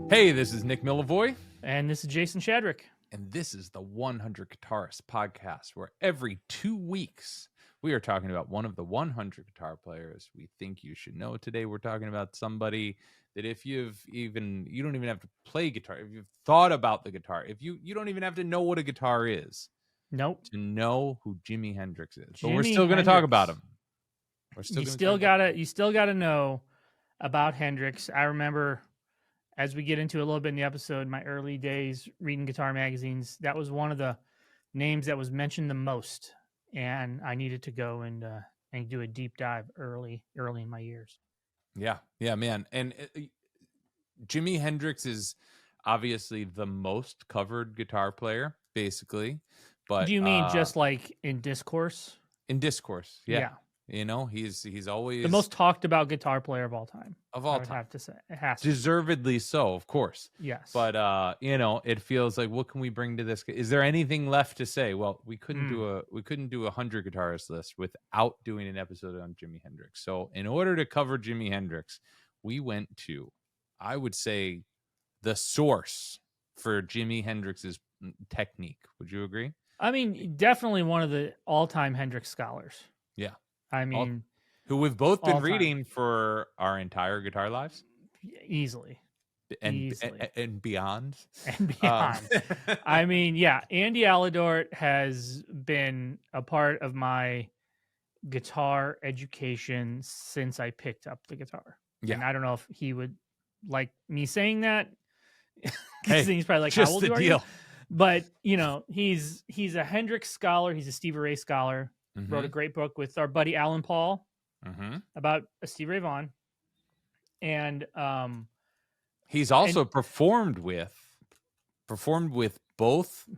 Hey, this is Nick Millavoy. And this is Jason Shadrick. And this is the 100 Guitarists podcast, where every 2 weeks we are talking about one of the 100 guitar players we think you should know. Today we're talking about somebody that if you don't even have to play guitar, if you've thought about the guitar, if you don't even have to know what a guitar is. Nope. To know who Jimi Hendrix is. But we're still going to talk about him. You still gotta know about Hendrix. I remember, as we get into a little bit in the episode, my early days reading guitar magazines, that was one of the names that was mentioned the most, and I needed to go and do a deep dive early in my years. Yeah, man. And Jimi Hendrix is obviously the most covered guitar player, basically. But do you mean just like in discourse? In discourse, yeah. You know, he's always the most talked about guitar player of all time. Of all I would time, have to say, it has deservedly so, of course. Yes, but it feels like, what can we bring to this? Is there anything left to say? Well, we couldn't do a 100 guitarist list without doing an episode on Jimi Hendrix. So in order to cover Jimi Hendrix, we went to, I would say, the source for Jimi Hendrix's technique. Would you agree? I mean, definitely one of the all-time Hendrix scholars. Yeah. I mean, who we've both been reading for our entire guitar lives. Easily. And beyond. And beyond. I mean, yeah, Andy Aledort has been a part of my guitar education since I picked up the guitar. Yeah. And I don't know if he would like me saying that. Because he's probably like, just how old the are deal. You? But, you know, he's a Hendrix scholar. He's a Stevie Ray scholar. Mm-hmm. Wrote a great book with our buddy Alan Paul about Stevie Ray Vaughan. And he's also performed with both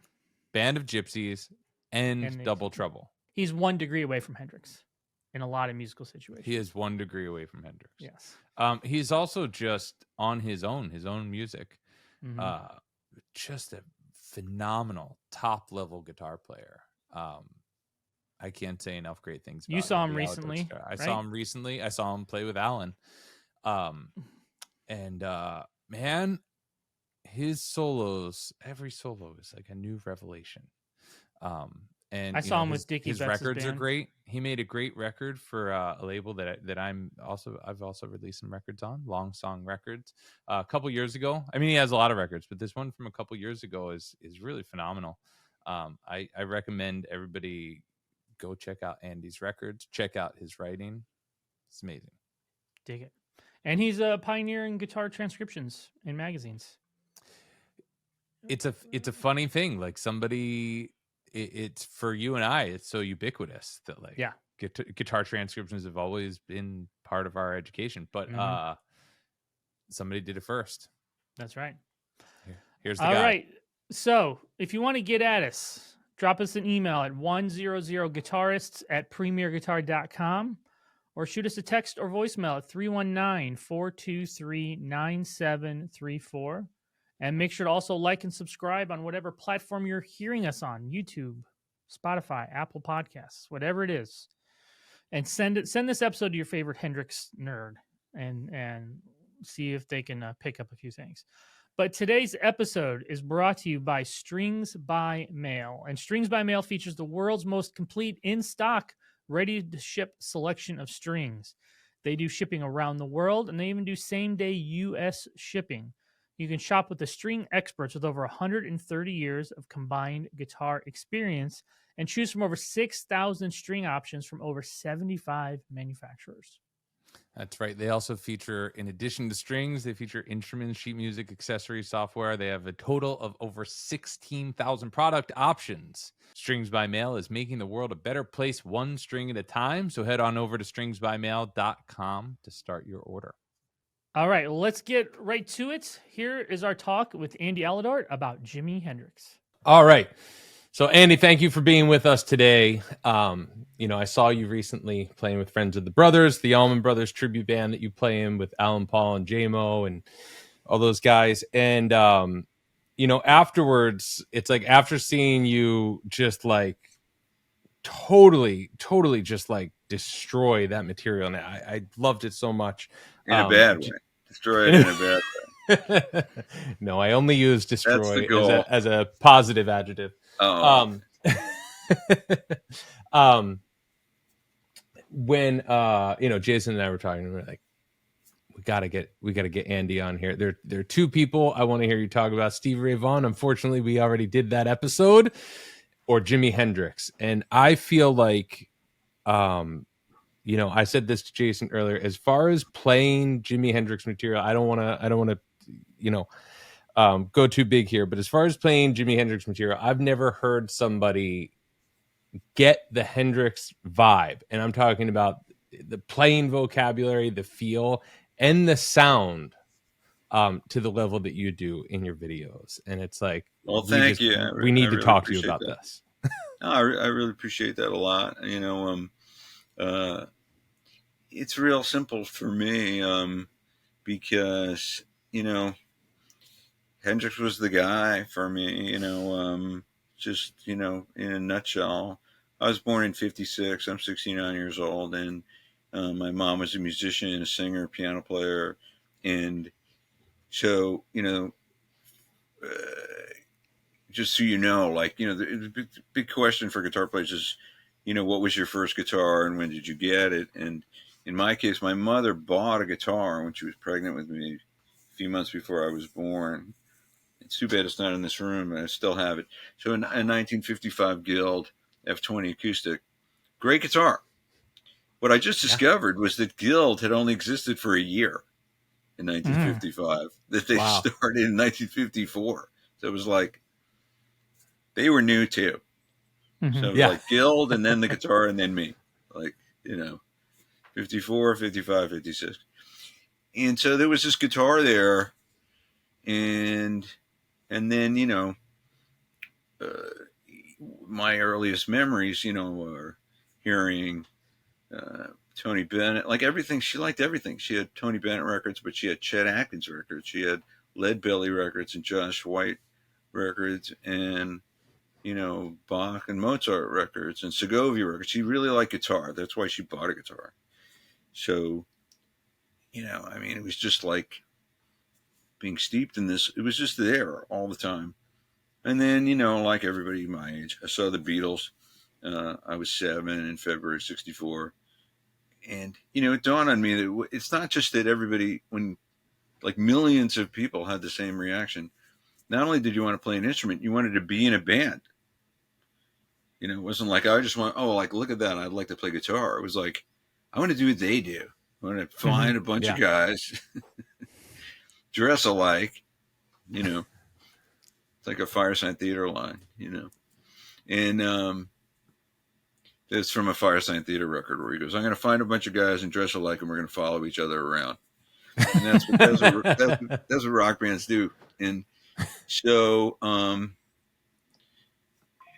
Band of Gypsys and Double Trouble. He's 1 degree away from Hendrix in a lot of musical situations. He is 1 degree away from Hendrix. Yes. He's also just on his own music. Just a phenomenal top level guitar player. I can't say enough great things about him. You saw him recently. I saw him recently. I saw him play with Alan. Man, his solos, every solo is like a new revelation. And I saw him with Dickie his Betts' records band. are great. He made a great record for a label that I've also released some records on, Long Song Records, a couple years ago. I mean, he has a lot of records, but this one from a couple years ago is really phenomenal. I recommend everybody go check out Andy's records, check out his writing. It's amazing. Dig it. And he's a pioneer in guitar transcriptions in magazines. It's a funny thing. Like it's for you and I, it's so ubiquitous that guitar transcriptions have always been part of our education, but somebody did it first. That's right. Here's the guy. All right. So if you want to get at us, drop us an email at 100guitarists@premierguitar.com or shoot us a text or voicemail at 319-423-9734. And make sure to also like and subscribe on whatever platform you're hearing us on, YouTube, Spotify, Apple Podcasts, whatever it is. And send this episode to your favorite Hendrix nerd and see if they can pick up a few things. But today's episode is brought to you by Strings by Mail. And Strings by Mail features the world's most complete in-stock, ready-to-ship selection of strings. They do shipping around the world, and they even do same-day U.S. shipping. You can shop with the string experts with over 130 years of combined guitar experience and choose from over 6,000 string options from over 75 manufacturers. That's right. They also feature, in addition to strings, they feature instruments, sheet music, accessories, software. They have a total of over 16,000 product options. Strings by Mail is making the world a better place, one string at a time. So head on over to stringsbymail.com to start your order. All right, well, let's get right to it. Here is our talk with Andy Aledort about Jimi Hendrix. All right. So, Andy, thank you for being with us today. I saw you recently playing with Friends of the Brothers, the Allman Brothers tribute band that you play in with Alan Paul and J-Mo and all those guys. And, afterwards, it's like after seeing you just like totally just like destroy that material. And I loved it so much. In a bad way. Destroy it in a bad way. No, I only use That's the destroy goal. as a positive adjective. Oh, Um, um, when Jason and I were talking, we were like, we gotta get Andy on here. There are two people I want to hear you talk about. Stevie Ray Vaughan. Unfortunately, we already did that episode, or Jimi Hendrix, and I feel like, I said this to Jason earlier. As far as playing Jimi Hendrix material, I don't want to, go too big here. But as far as playing Jimi Hendrix material, I've never heard somebody get the Hendrix vibe, and I'm talking about the playing vocabulary, the feel, and the sound, to the level that you do in your videos. And it's like, well, thank you. we I need to really talk to you appreciate about that. this. No, I really appreciate that a lot. It's real simple for me, because Hendrix was the guy for me. Just in a nutshell. I was born in '56. I'm 69 years old, and my mom was a musician, a singer, piano player, and so uh, just so you know, like the big question for guitar players is, what was your first guitar and when did you get it? And in my case, my mother bought a guitar when she was pregnant with me a few months before I was born. It's too bad it's not in this room, and I still have it. So a 1955 Guild F20 acoustic, great guitar. What I just discovered was that Guild had only existed for a year in 1955. That they started in 1954. So it was like they were new too. So it was like Guild, and then the guitar, and then me. Like 54, 55, 56. And so there was this guitar there, and then my earliest memories, were hearing Tony Bennett, like everything. She liked everything. She had Tony Bennett records, but she had Chet Atkins records. She had Lead Belly records and Josh White records, and Bach and Mozart records and Segovia records. She really liked guitar. That's why she bought a guitar. So, it was just like being steeped in this. It was just there all the time. And then, like everybody my age, I saw the Beatles. I was 7 in February '64. And, it dawned on me that it's not just that everybody, when like millions of people had the same reaction. Not only did you want to play an instrument, you wanted to be in a band. It wasn't like I just want, like, look at that, I'd like to play guitar. It was like, I want to do what they do. I want to find a bunch of guys, dress alike, it's like a Firesign Theater line, and it's from a Firesign Theater record where he goes, I'm going to find a bunch of guys and dress alike, and we're going to follow each other around. And that's what rock bands do. And so,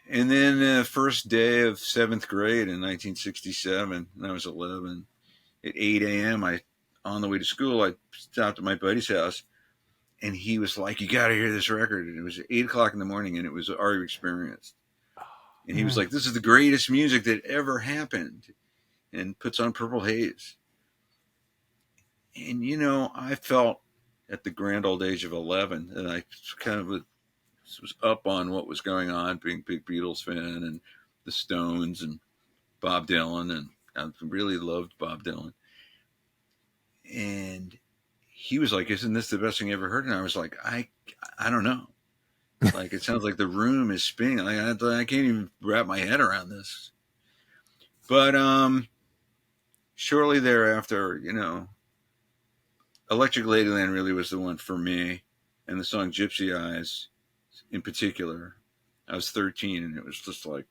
and then the first day of 7th grade in 1967, and I was 11, at 8 a.m., on the way to school, I stopped at my buddy's house, and he was like, you got to hear this record. And it was 8 o'clock in the morning, and it was Are You Experienced? And he was like, this is the greatest music that ever happened, and puts on Purple Haze. And, I felt at the grand old age of 11 that I kind of was up on what was going on, being a big Beatles fan and the Stones and Bob Dylan, and I really loved Bob Dylan. And he was like, isn't this the best thing you ever heard? And I was like, I don't know. Like, it sounds like the room is spinning. Like, I can't even wrap my head around this. But shortly thereafter, Electric Ladyland really was the one for me. And the song Gypsy Eyes in particular. I was 13, and it was just like,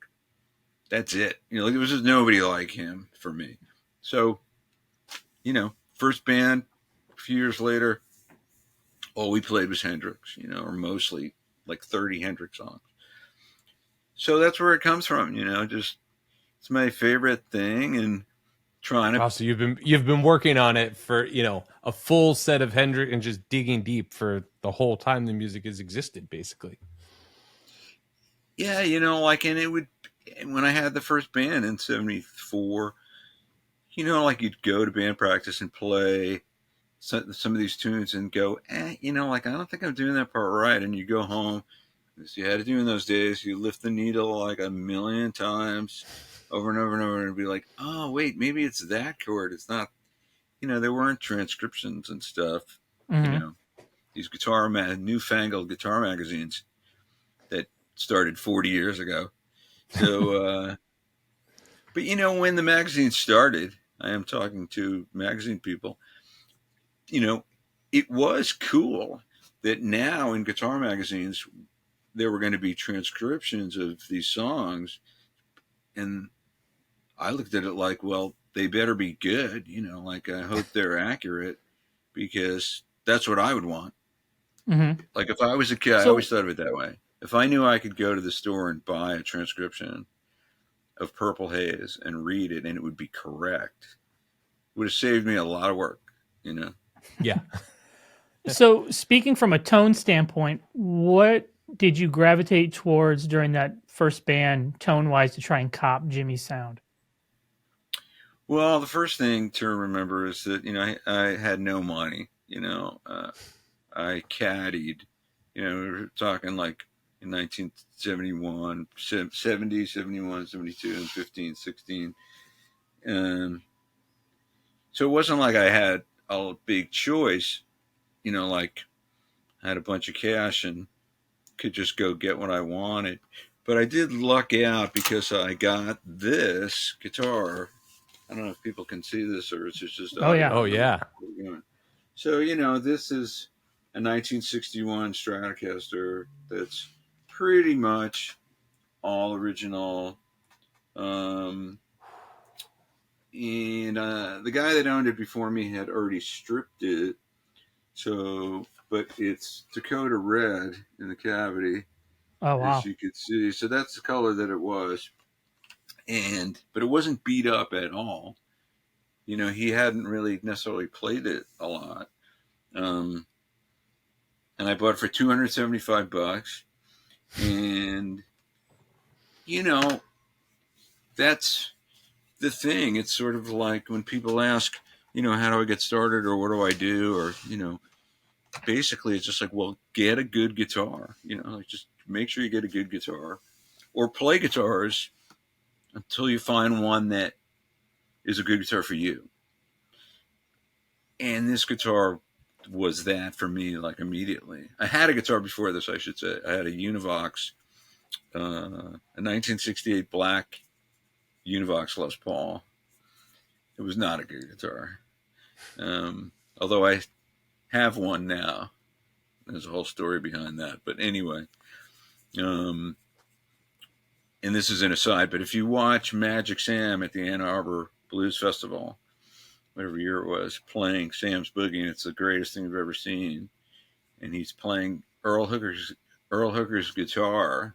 that's it. There was just nobody like him for me. So, first band, a few years later, all we played was Hendrix, or mostly like 30 Hendrix songs. So that's where it comes from, just it's my favorite thing, and trying to. So you've been working on it for a full set of Hendrix, and just digging deep for the whole time the music has existed, basically. Yeah, and it would, when I had the first band in '74, like you'd go to band practice and play some of these tunes and go, like, I don't think I'm doing that part right. And you go home, as you had to do in those days, you lift the needle like a million times over and over and over and be like, oh, wait, maybe it's that chord. It's not, there weren't transcriptions and stuff, these newfangled guitar magazines that started 40 years ago. So, but when the magazine started, I am talking to magazine people, it was cool that now in guitar magazines, there were going to be transcriptions of these songs. And I looked at it like, well, they better be good, like I hope they're accurate, because that's what I would want. Mm-hmm. Like if I was a kid, I always thought of it that way. If I knew I could go to the store and buy a transcription of Purple Haze and read it and it would be correct, it would have saved me a lot of work, Yeah. So speaking from a tone standpoint, what did you gravitate towards during that first band tone-wise to try and cop Jimmy's sound? Well, the first thing to remember is that, I had no money, I caddied, we were talking like in 1971, 70, 71, 72, and 15, 16. So it wasn't like I had a big choice, like I had a bunch of cash and could just go get what I wanted. But I did luck out because I got this guitar. I don't know if people can see this or it's just. Oh, yeah. Oh, yeah. So, this is a 1961 Stratocaster that's pretty much all original. And the guy that owned it before me had already stripped it. So, but it's Dakota red in the cavity. Oh, wow. As you could see. So that's the color that it was. But it wasn't beat up at all. He hadn't really necessarily played it a lot. And I bought it for $275. And, that's the thing. It's sort of like when people ask, how do I get started or what do I do? Or, basically it's just like, well, get a good guitar, like just make sure you get a good guitar or play guitars until you find one that is a good guitar for you. And this guitar was that for me, like immediately. I had a guitar before this, I should say. I had a Univox, a 1968 black Univox Les Paul. It was not a good guitar. Although I have one now. There's a whole story behind that. But anyway, and this is an aside, but if you watch Magic Sam at the Ann Arbor Blues Festival, whatever year it was, playing Sam's Boogie, and it's the greatest thing I've ever seen. And he's playing Earl Hooker's guitar,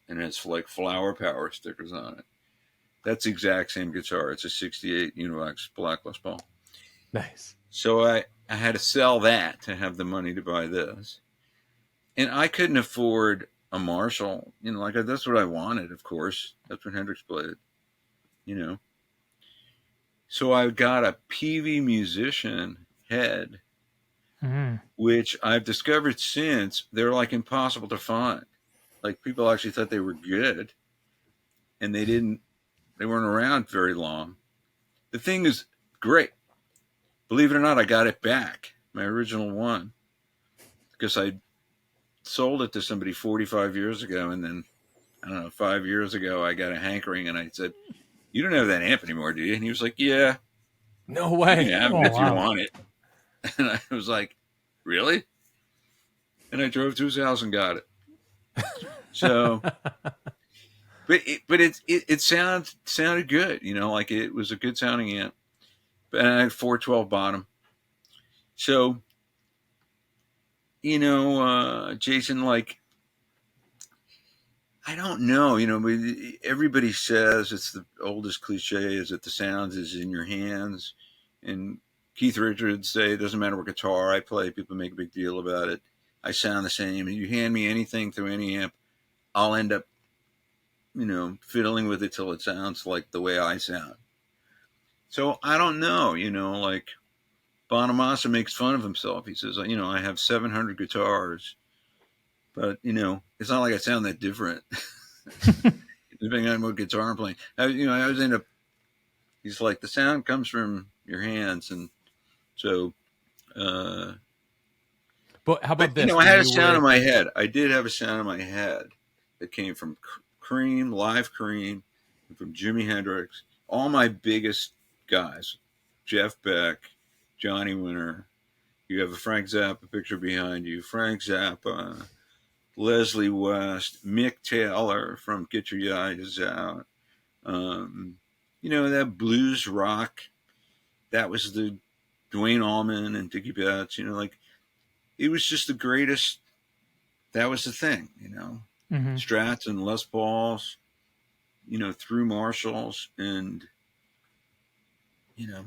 and it's like flower power stickers on it. That's the exact same guitar. It's a 68 Univox Black Les Paul. Nice. So I had to sell that to have the money to buy this. And I couldn't afford a Marshall. Like that's what I wanted, of course. That's what Hendrix played, So I got a PV Musician head, which I've discovered since they're like impossible to find. Like people actually thought they were good, and they weren't around very long. The thing is great. Believe it or not, I got it back, my original one, because I sold it to somebody 45 years ago, and then, I don't know, 5 years ago, I got a hankering, and I said, "You don't have that amp anymore, do you?" And he was like, "Yeah." No way. You can have it if you want it. And I was like, "Really?" And I drove to his house and got it. So, but it sounded good, like it was a good sounding amp. And I had 412 bottom. So, Jason, like, I don't know, everybody says it's the oldest cliche is that the sound is in your hands. And Keith Richards say, it doesn't matter what guitar I play, people make a big deal about it. I sound the same. And you hand me anything through any amp, I'll end up, fiddling with it till it sounds like the way I sound. So I don't know, like, Bonamassa makes fun of himself. He says, you know, I have 700 guitars, but, you know, it's not like I sound that different. Depending on what guitar I'm playing. I was in a, he's like, the sound comes from your hands. And so, But how about this? You know, I had a sound in my head. I did have a sound in my head that came from Cream, live Cream, and from Jimi Hendrix. All my biggest guys, Jeff Beck, Johnny Winter. You have a Frank Zappa picture behind you. Frank Zappa, Leslie West, Mick Taylor from Get Your Eyes Out. You know, that blues rock. That was the Duane Allman and Dickie Betts. You know, like, it was just the greatest. That was the thing, you know. Mm-hmm. Strats and Les Pauls, you know, through Marshalls, and, you know,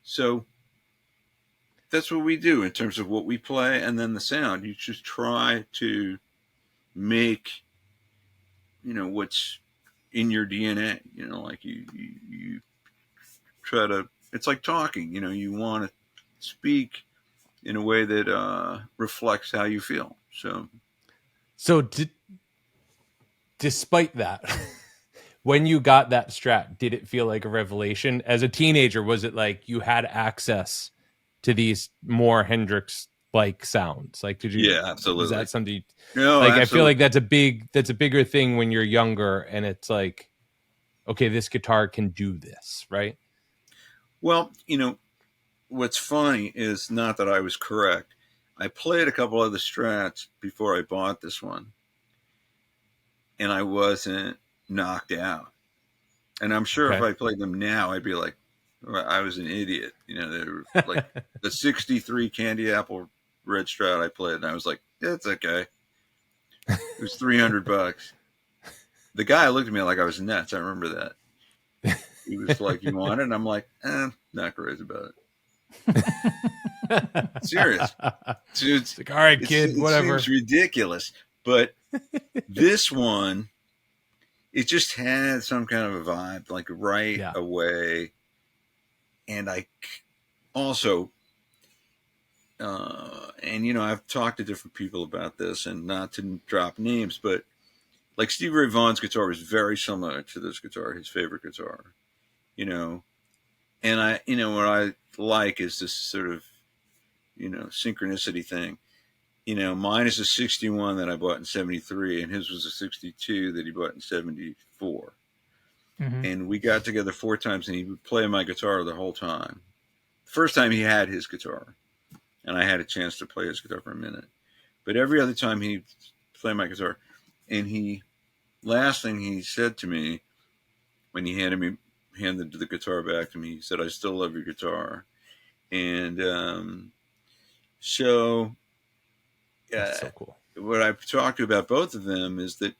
so that's what we do in terms of what we play, and then the sound. You just try to make, you know, what's in your DNA. You know, like you try to. It's like talking. You know, you want to speak in a way that reflects how you feel. So despite that, when you got that Strat, did it feel like a revelation? As a teenager, was it like you had access to these more Hendrix-like sounds? Like, did you? Yeah, absolutely. Is that something? No, like, absolutely. I feel like that's a bigger thing when you're younger, and it's like, okay, this guitar can do this, right? Well, you know, what's funny is not that I was correct. I played a couple of the Strats before I bought this one, and I wasn't knocked out. And I'm sure if I played them now, I'd be like, well, I was an idiot. You know, they were like the 63 Candy Apple Red Strat I played, and I was like, that's okay. It was $300. The guy looked at me like I was nuts. I remember that. He was like, you want it? And I'm like, not crazy about it. Serious. It's like, all right, kid, whatever. It seems ridiculous. But this one, it just had some kind of a vibe, like right away. And I also, and, you know, I've talked to different people about this, and not to drop names, but like Stevie Ray Vaughan's guitar was very similar to this guitar, his favorite guitar, you know. And I, you know, what I like is this sort of, you know, synchronicity thing. You know, mine is a 61 that I bought in 73, and his was a 62 that he bought in 74. Mm-hmm. And we got together 4 times, and he would play my guitar the whole time. First time he had his guitar, and I had a chance to play his guitar for a minute. But every other time he'd play my guitar, and last thing he said to me when he handed the guitar back to me, he said, I still love your guitar. And so that's so cool. What I've talked to about both of them is that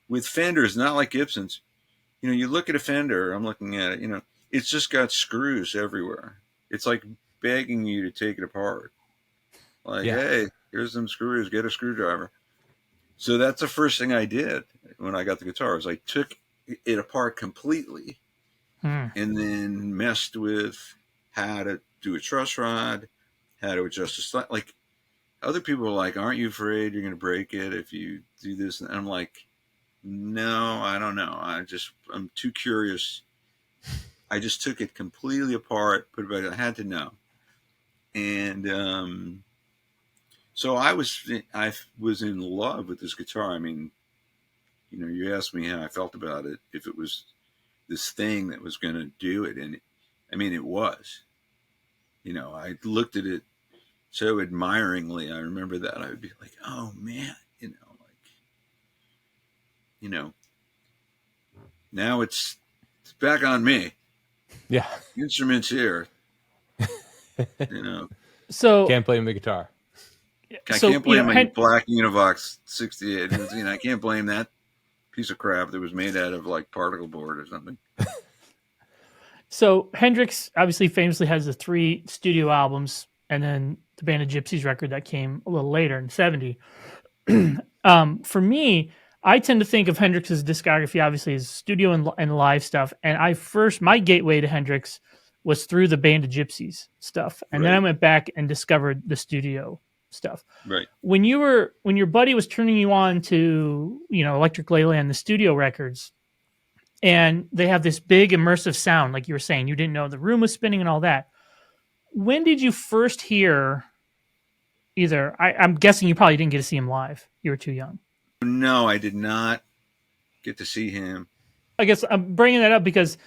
with Fenders, not like Gibsons, you know, you look at a Fender, I'm looking at it, you know, it's just got screws everywhere. It's like begging you to take it apart. Like, hey, here's some screws, get a screwdriver. So that's the first thing I did when I got the guitar, is I took it apart completely and then messed with how to do a truss rod, how to adjust the slide. Like, other people are like, aren't you afraid you're going to break it if you do this? And I'm like, no, I don't know. I'm too curious. I just took it completely apart, put it back. I had to know. And so I was in love with this guitar. I mean, you know, you asked me how I felt about it, if it was this thing that was going to do it. And I mean, it was. You know, I looked at it so admiringly. I remember that. I would be like, oh, man, you know, now it's back on me. Yeah. Instruments here. You know. So can't play the guitar. I can't blame my black Univox 68. You know, I can't blame that piece of crap that was made out of like particle board or something. So Hendrix obviously famously has the 3 studio albums, and then the Band of Gypsys record that came a little later in 70. For me, I tend to think of Hendrix's discography obviously as studio and live stuff. And my gateway to Hendrix was through the Band of Gypsys stuff, and then I went back and discovered the studio stuff. Right. When your buddy was turning you on to, Electric Leyland, the studio records, and they have this big immersive sound, like you were saying, you didn't know the room was spinning and all that. When did you first hear either? I'm guessing you probably didn't get to see him live. You were too young. No, I did not get to see him. I guess I'm bringing that up because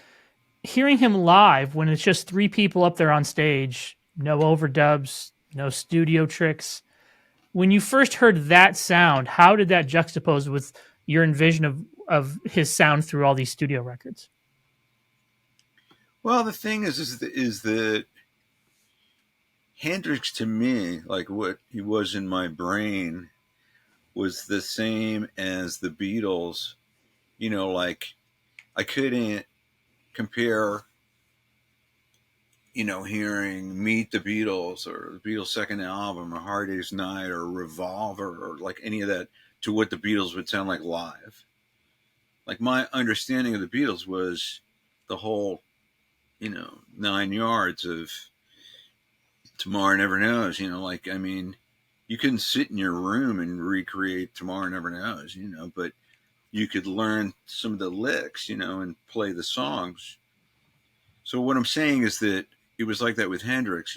hearing him live when it's just three people up there on stage, no overdubs, no studio tricks. When you first heard that sound, how did that juxtapose with your envision of his sound through all these studio records? Well, the thing is that Hendrix, to me, like what he was in my brain, was the same as the Beatles. Like I couldn't compare, hearing Meet the Beatles or the Beatles' second album or Hard Day's Night or Revolver or like any of that to what the Beatles would sound like live. Like my understanding of the Beatles was the whole, 9 yards of Tomorrow Never Knows, you couldn't sit in your room and recreate Tomorrow Never Knows, but you could learn some of the licks, and play the songs. So what I'm saying is that it was like that with Hendrix,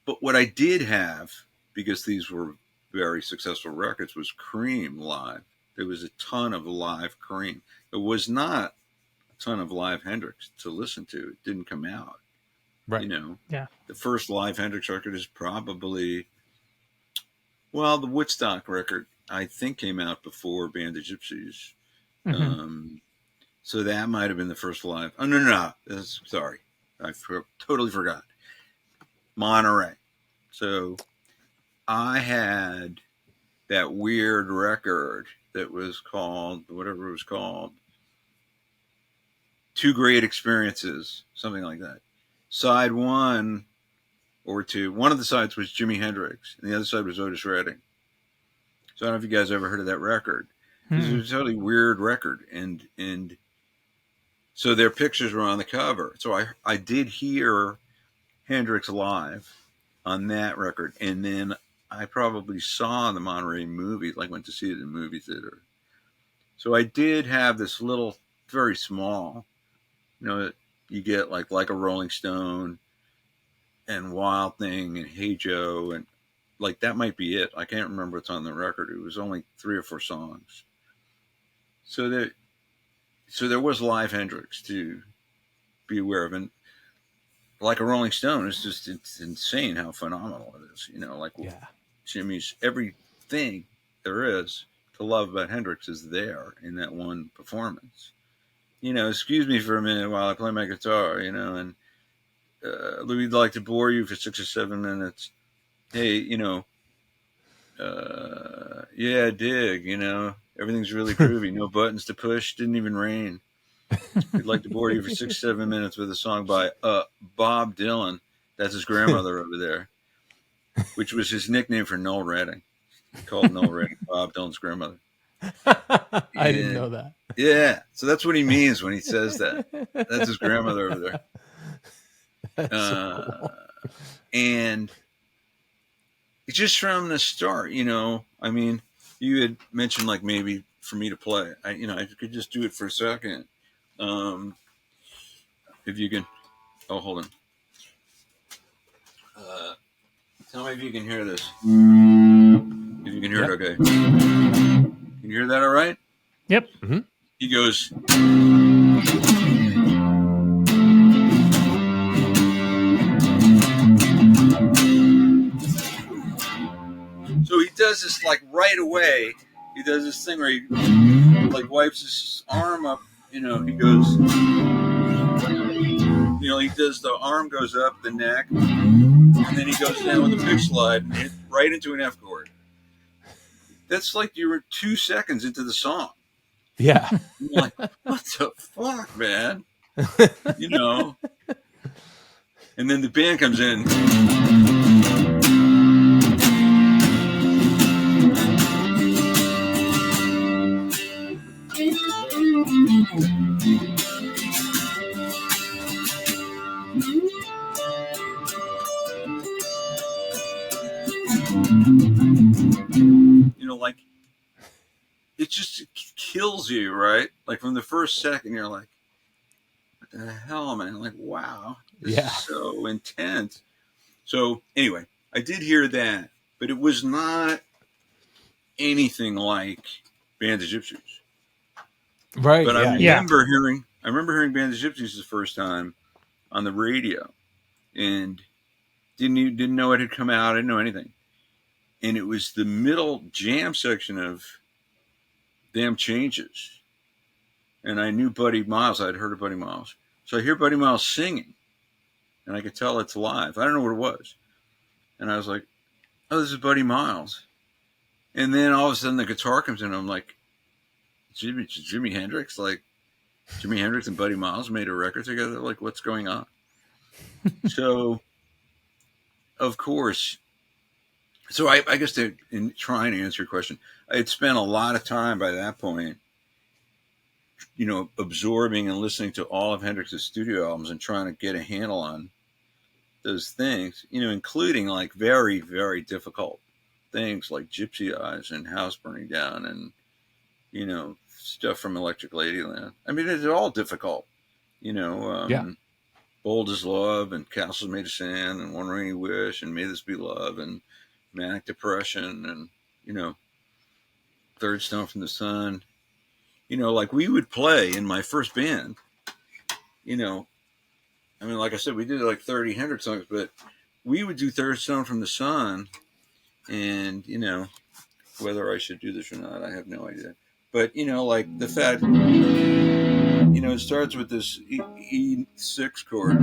but what I did have, because these were very successful records, was Cream live. There was a ton of live Cream. There was not a ton of live Hendrix to listen to. It didn't come out. Right. Yeah. The first live Hendrix record is probably, the Woodstock record, I think, came out before Band of Gypsys. Mm-hmm. So that might have been the first live. Oh, no. Sorry. I totally forgot. Monterey. So I had that weird record that was called, whatever it was called, Two Great Experiences, something like that. Side 1 or 2. One of the sides was Jimi Hendrix, and the other side was Otis Redding. So I don't know if you guys ever heard of that record. It was a totally weird record, and so their pictures were on the cover. So I did hear Hendrix live on that record, and then I probably saw the Monterey movie, like went to see it in the movie theater. So I did have this little, very small, you get like a Rolling Stone and Wild Thing and Hey Joe, and like that might be it. I can't remember what's on the record. It was only 3 or 4 songs. So there was live Hendrix to be aware of, and like a Rolling Stone, it's insane how phenomenal it is. Jimmy's everything there is to love about Hendrix is there in that one performance. Excuse me for a minute while I play my guitar, and Louis, I'd like to bore you for 6 or 7 minutes. Hey, yeah, dig, everything's really groovy. No buttons to push. Didn't even rain. We'd like to bore you for 6 or 7 minutes with a song by Bob Dylan. That's his grandmother over there, which was his nickname for Noel Redding. He called Noel Redding Bob Dylan's grandmother. I didn't know that. Yeah, so that's what he means when he says that. That's his grandmother over there. So cool. And it's just from the start, you had mentioned like maybe for me to play. I could just do it for a second. If you can, hold on. Tell me if you can hear this. If you can hear it, okay. Can you hear that all right? Yep. Mm-hmm. He goes. So he does this like right away. He does this thing where he like wipes his arm up. He goes. He does the arm goes up the neck, and then he goes down with a pick slide and hit right into an F chord. That's like you were 2 seconds into the song. Yeah. You're like, what the fuck, man? And then the band comes in. it just kills you, right? Like from the first second, you're like, what the hell, man? Like, wow, this is so intense. So anyway, I did hear that, but it was not anything like Band of Gypsys. Right. But I Yeah. remember hearing Band of Gypsys the first time on the radio, and didn't know it had come out. I didn't know anything, and it was the middle jam section of Them Changes, and I knew Buddy Miles. I'd heard of Buddy Miles, so I hear Buddy Miles singing, and I could tell it's live. I don't know what it was, and I was like, "Oh, this is Buddy Miles." And then all of a sudden the guitar comes in, and I'm like, Jimi Hendrix? Like, Jimi Hendrix and Buddy Miles made a record together? Like, what's going on? So, of course, I guess in trying to answer your question, I had spent a lot of time by that point, absorbing and listening to all of Hendrix's studio albums and trying to get a handle on those things, including like very, very difficult things like Gypsy Eyes and House Burning Down and, stuff from Electric Ladyland. I mean, it's all difficult, Bold as Love and Castles Made of Sand and One Rainy Wish and May This Be Love and Manic Depression and, Third Stone from the Sun. Like we would play in my first band, like I said, we did like 30 Hendrix songs, but we would do Third Stone from the Sun. And, whether I should do this or not, I have no idea. But, like the fact, it starts with this E6 chord.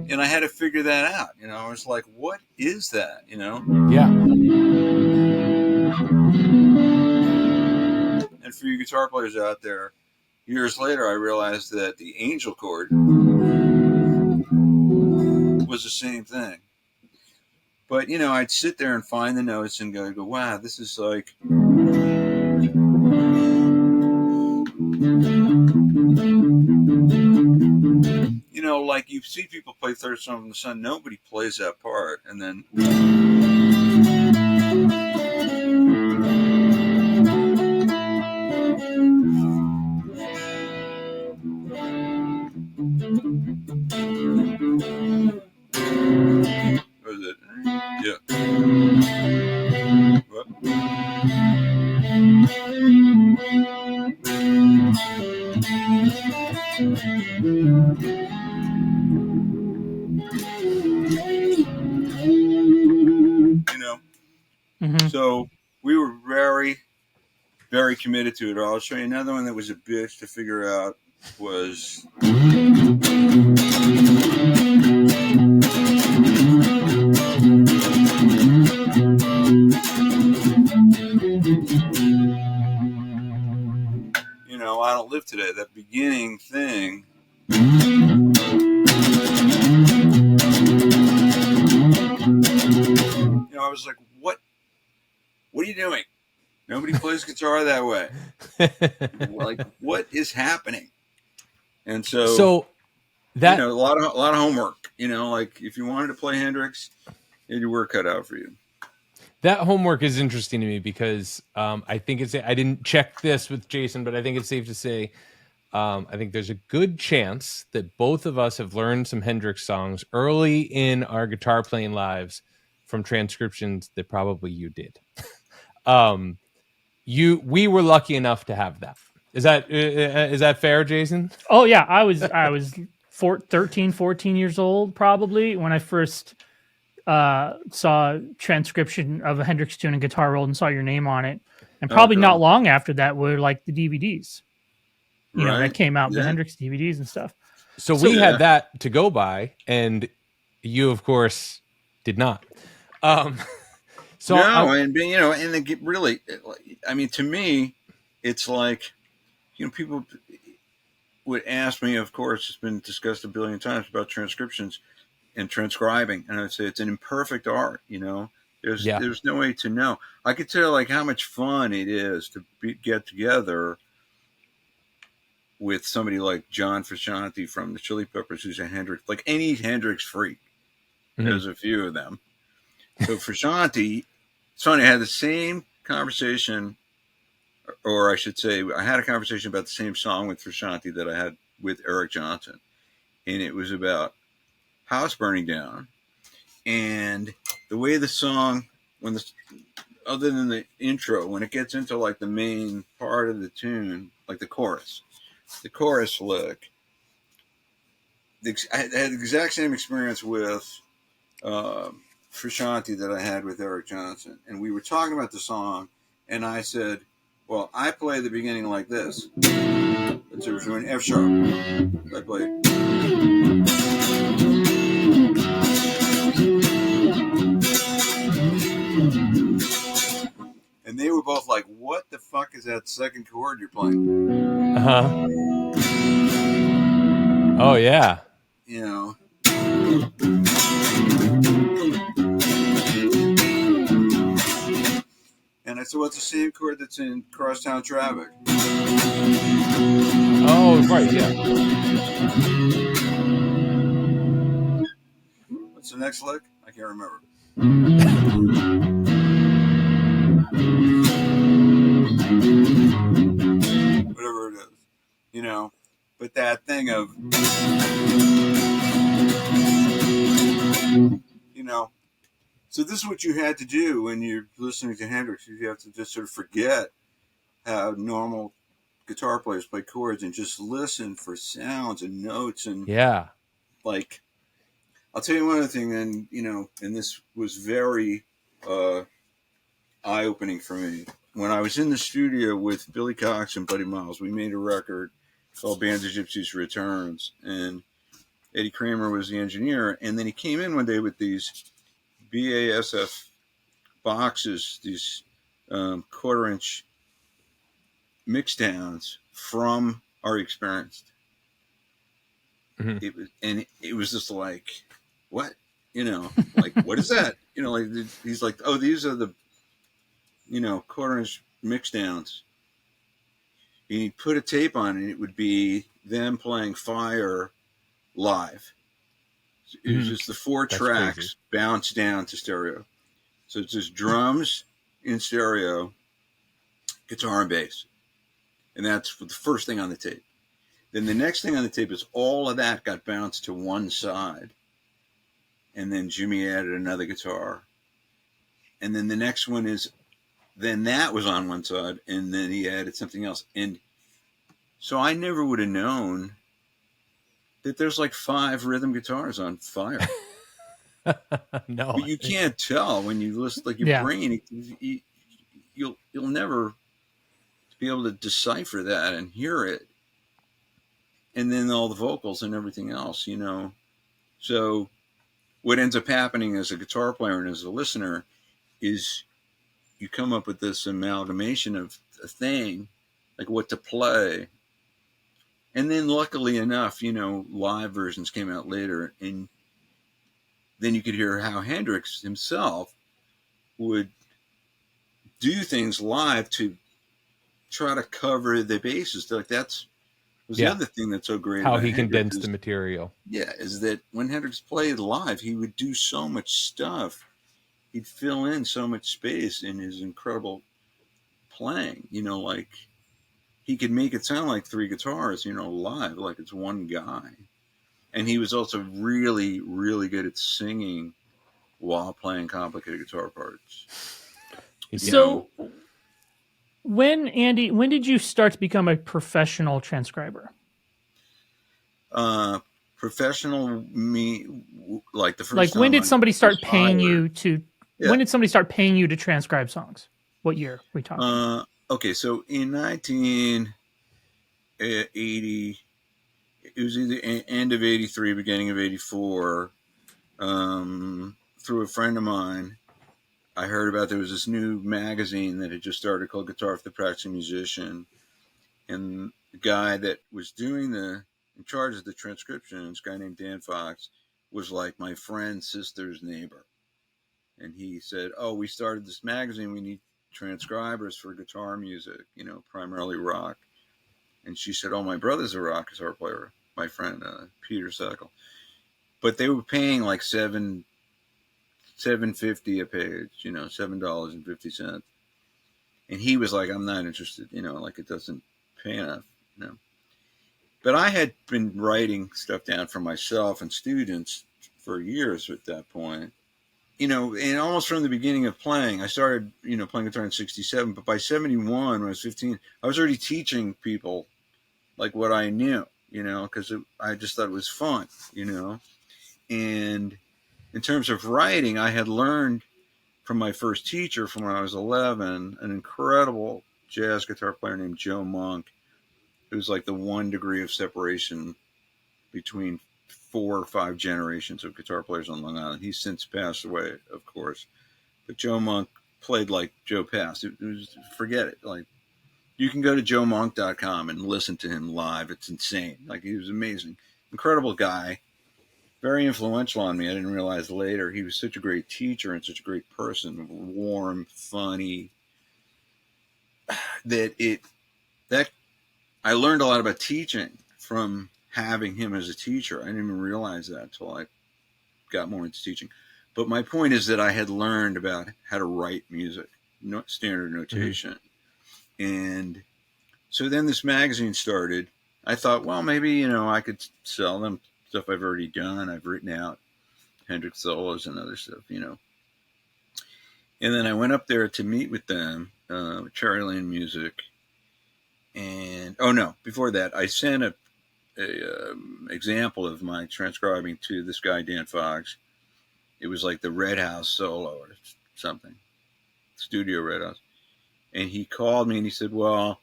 And I had to figure that out. I was like, what is that? Yeah. And for you guitar players out there, years later, I realized that the angel chord was the same thing. But, I'd sit there and find the notes and go, wow, this is like, like you see people play Third Stone from the Sun, nobody plays that part. And then, was it? Yeah. What? So we were very, very committed to it. I'll show you another one that was a bitch to figure out was. I Don't Live Today, that beginning thing. I was like, what are you doing? Nobody plays guitar that way. Like, what is happening? And so that, a lot of homework, like if you wanted to play Hendrix, you had your work cut out for you. That homework is interesting to me because I think I didn't check this with Jason, but I think it's safe to say I think there's a good chance that both of us have learned some Hendrix songs early in our guitar playing lives from transcriptions that probably you did. We were lucky enough to have that. Is that fair, Jason? Oh yeah, I was 13, 14 years old probably when I first saw transcription of a Hendrix tune and Guitar World and saw your name on it, and probably not long after that were like the DVDs, that came out, the Hendrix DVDs and stuff. So we had that to go by, and you, of course, did not. So no, and really, I mean, to me, it's like, people would ask me. Of course, it's been discussed a billion times about transcriptions and transcribing, and I'd say it's an imperfect art. There's no way to know. I could tell like how much fun it is to get together with somebody like John Frusciante from the Chili Peppers, who's a Hendrix, like any Hendrix freak. Mm-hmm. There's a few of them. So Frusciante It's funny. I had the same conversation, or I should say, I had a conversation about the same song with Frusciante that I had with Eric Johnson, and it was about house burning down, and the way the song, when the, other than the intro, when it gets into like the main part of the tune, like the chorus lick, I had the exact same experience with Frusciante that I had with Eric Johnson, and we were talking about the song, and I said, well, I play the beginning like this. Let's say we're doing F sharp. I play. And they were both like, what the fuck is that second chord you're playing? Uh-huh. Oh, yeah. You know. And I said, what's the same chord that's in Crosstown Traffic? Oh, right, yeah. What's the next lick? I can't remember. Whatever it is. You know, but that thing of, you know, so this is what you had to do when you're listening to Hendrix. You have to just sort of forget how normal guitar players play chords and just listen for sounds and notes. And Yeah. like, I'll tell you one other thing, and you know, and this was very eye-opening for me. When I was in the studio with Billy Cox and Buddy Miles, we made a record called Band of Gypsys Returns, and Eddie Kramer was the engineer. And then he came in one day with these BASF boxes, these quarter-inch mixdowns from our Experienced. Mm-hmm. It was just like, what? You know, like, what is that? You know, like, he's like, oh, these are the, you know, quarter-inch mixdowns. And he'd put a tape on, and it would be them playing Fire live. It was just the four tracks crazy. Bounced down to stereo. So it's just drums in stereo, guitar and bass. And that's the first thing on the tape. Then the next thing on the tape is all of that got bounced to one side. And then Jimmy added another guitar. And then the next one is, then that was on one side, and then he added something else. And so I never would have known that there's like 5 rhythm guitars on Fire. No. But you can't tell when you listen, like your brain, you'll never be able to decipher that and hear it. And then all the vocals and everything else, you know. So what ends up happening as a guitar player and as a listener is you come up with this amalgamation of a thing, like what to play. And then luckily enough, you know, live versions came out later, and then you could hear how Hendrix himself would do things live to try to cover the bases. Like that's was the other thing that's so great. How he condensed the material. Yeah, is that when Hendrix played live, he would do so much stuff. He'd fill in so much space in his incredible playing. You know, like he could make it sound like 3 guitars, you know, live, like it's one guy. And he was also really, really good at singing while playing complicated guitar parts. So, when did you start to become a professional transcriber? Professional, like the first. Like, when did somebody start paying you to? Yeah. When did somebody start paying you to transcribe songs? What year are we talking? Okay, so in 1980, it was either end of 83, beginning of 84. Through a friend of mine, I heard about there was this new magazine that had just started called Guitar for the Practicing Musician, and the guy that was in charge of the transcription, this guy named Dan Fox, was like my friend's sister's neighbor. And he said, oh, we started this magazine. We need transcribers for guitar music, you know, primarily rock. And she said, oh, my brother's a rock guitar player, my friend, Peter Sackle. But they were paying like $7 $7.50 a page, $7.50. And he was like, I'm not interested, like it doesn't pay enough, But I had been writing stuff down for myself and students for years at that point. And almost from the beginning of playing, I started, playing guitar in 67, but by 71, when I was 15, I was already teaching people like what I knew, because I just thought it was fun, And in terms of writing, I had learned from my first teacher from when I was 11, an incredible jazz guitar player named Joe Monk. It was like the 1 degree of separation between 4 or 5 generations of guitar players on Long Island. He's since passed away, of course. But Joe Monk played like Joe passed. It was, forget it. Like, you can go to joemonk.com and listen to him live. It's insane. Like, he was amazing. Incredible guy. Very influential on me. I didn't realize later. He was such a great teacher and such a great person. Warm, funny. That I learned a lot about teaching from having him as a teacher. I didn't even realize that until I got more into teaching. But my point is that I had learned about how to write music, standard notation. And so then this magazine started. I thought, well, maybe, I could sell them stuff I've already done. I've written out Hendrix solos and other stuff, And then I went up there to meet with them, with Cherry Lane Music. And, before that, I sent a example of my transcribing to this guy, Dan Fox. It was like the Red House solo or something, Studio Red House. And he called me and he said, well,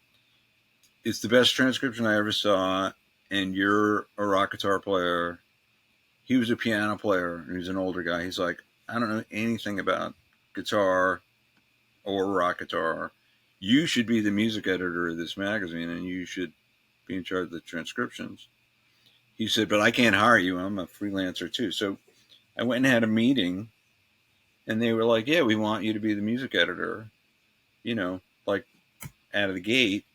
it's the best transcription I ever saw, and you're a rock guitar player. He was a piano player, and he's an older guy. He's like, I don't know anything about guitar or rock guitar. You should be the music editor of this magazine, and you should be in charge of the transcriptions. He said, but I can't hire you. I'm a freelancer too. So I went and had a meeting, and they were like, yeah, we want you to be the music editor, like out of the gate.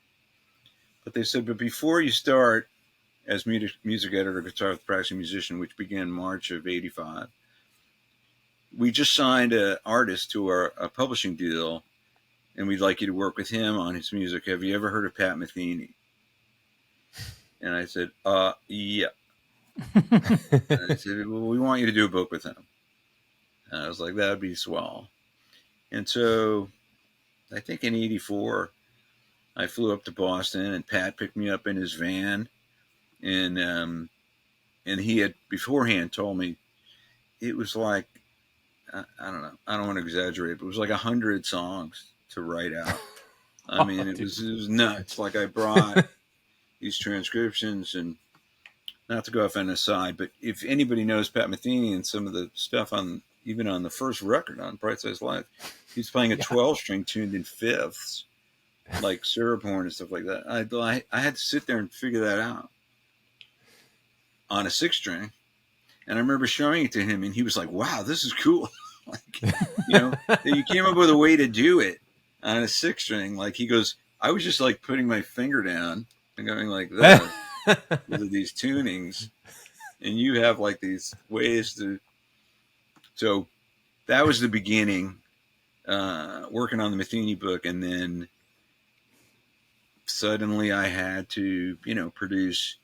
But they said, but before you start as music editor, guitar with practicing musician, which began March of 85, we just signed an artist to a publishing deal, and we'd like you to work with him on his music. Have you ever heard of Pat Metheny? And I said, yeah. And I said, well, we want you to do a book with him. And I was like, that'd be swell. And so I think in 84, I flew up to Boston, and Pat picked me up in his van. And he had beforehand told me it was like, I don't know, I don't want to exaggerate, but it was like 100 songs to write out. I mean, it was nuts. Like, I brought these transcriptions, and not to go off on a side, but if anybody knows Pat Metheny and some of the stuff even on the first record on Bright Side's Life, he's playing a 12-string tuned in fifths, like syrup horn and stuff like that. I had to sit there and figure that out on a 6-string. And I remember showing it to him, and he was like, wow, this is cool. Like, you came up with a way to do it on a 6-string. Like, he goes, I was just like putting my finger down and going like that with these tunings. And you have like these ways to. So that was the beginning, working on the Metheny book. And then suddenly I had to, produce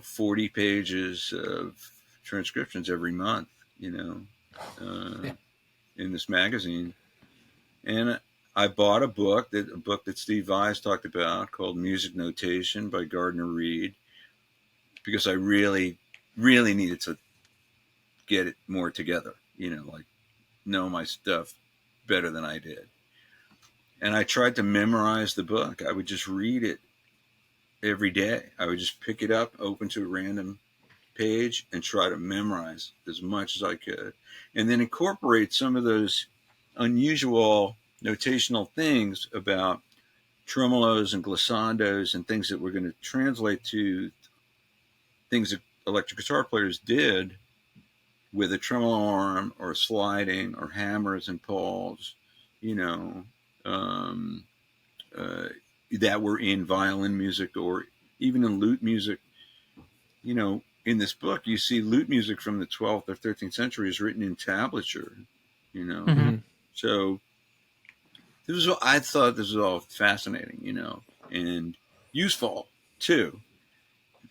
40 pages of transcriptions every month, in this magazine. And I bought a book that Steve Vais talked about called Music Notation by Gardner Reed, because I really, really needed to get it more together, like know my stuff better than I did. And I tried to memorize the book. I would just read it every day. I would just pick it up, open to a random page, and try to memorize as much as I could, and then incorporate some of those unusual notational things about tremolos and glissandos and things that we're going to translate to things that electric guitar players did with a tremolo arm or sliding or hammers and pulls, that were in violin music or even in lute music, in this book, you see lute music from the 12th or 13th century is written in tablature, you know. Mhm. So I thought this was all fascinating, and useful too.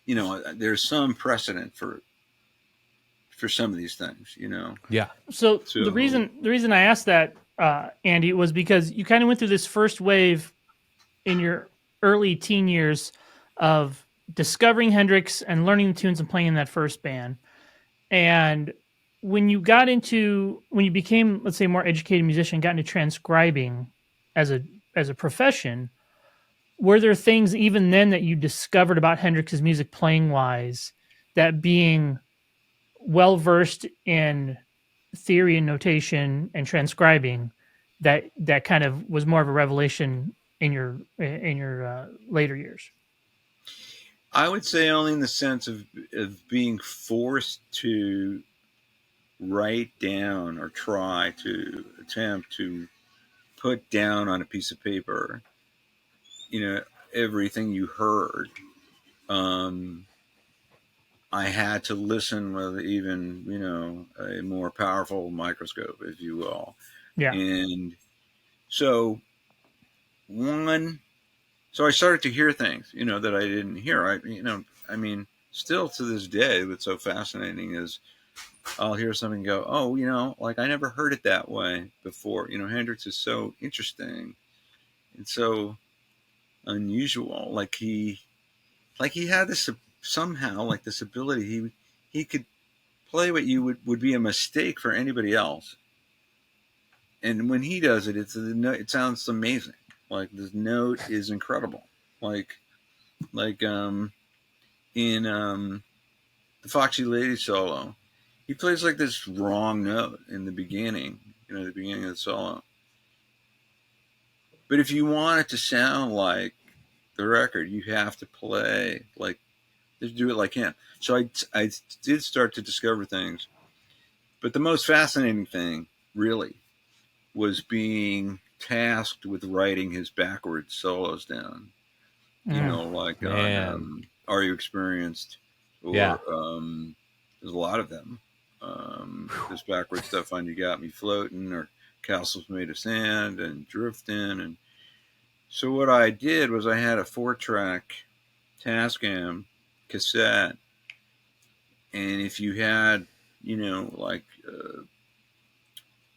There's some precedent for some of these things, Yeah. So So the reason I asked that, Andy, was because you kind of went through this first wave in your early teen years of discovering Hendrix and learning the tunes and playing in that first band. And when you became, let's say, a more educated musician, got into transcribing as a profession, were there things even then that you discovered about Hendrix's music playing wise that being well versed in theory and notation and transcribing that kind of was more of a revelation in your later years? I would say only in the sense of being forced to write down or try to attempt to put down on a piece of paper, everything you heard. I had to listen with even, a more powerful microscope, if you will. Yeah. And so I started to hear things, that I didn't hear. Still to this day, what's so fascinating is I'll hear something and go, oh, like I never heard it that way before. Hendrix is so interesting and so unusual. Like he had this somehow like this ability. He could play what you would be a mistake for anybody else. And when he does it, it sounds amazing. Like the note is incredible. Like in the Foxy Lady solo, he plays like this wrong note in the beginning, the beginning of the solo. But if you want it to sound like the record, you have to play like, just do it like him. So I did start to discover things. But the most fascinating thing, really, was being tasked with writing his backwards solos down. Like Man. on Are You Experienced? Or Yeah. there's a lot of them. This backward stuff on You Got Me Floating, or Castles Made of Sand, and Drifting. And so what I did was I had a 4-track Tascam cassette, and if you had,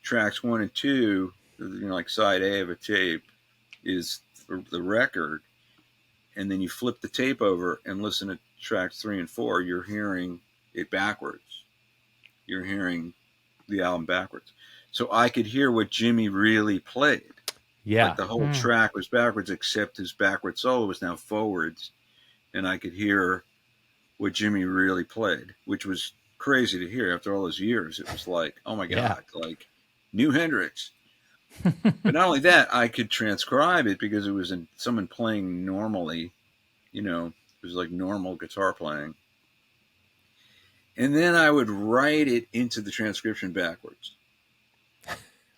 tracks 1 and 2, like side A of a tape is the record, and then you flip the tape over and listen to tracks 3 and 4, you're hearing it backwards. You're hearing the album backwards. So I could hear what Jimmy really played. Yeah. Like the whole track was backwards, except his backward solo was now forwards. And I could hear what Jimmy really played, which was crazy to hear after all those years. It was like, oh my God, like new Hendrix. But not only that, I could transcribe it because it was someone playing normally, it was like normal guitar playing. And then I would write it into the transcription backwards.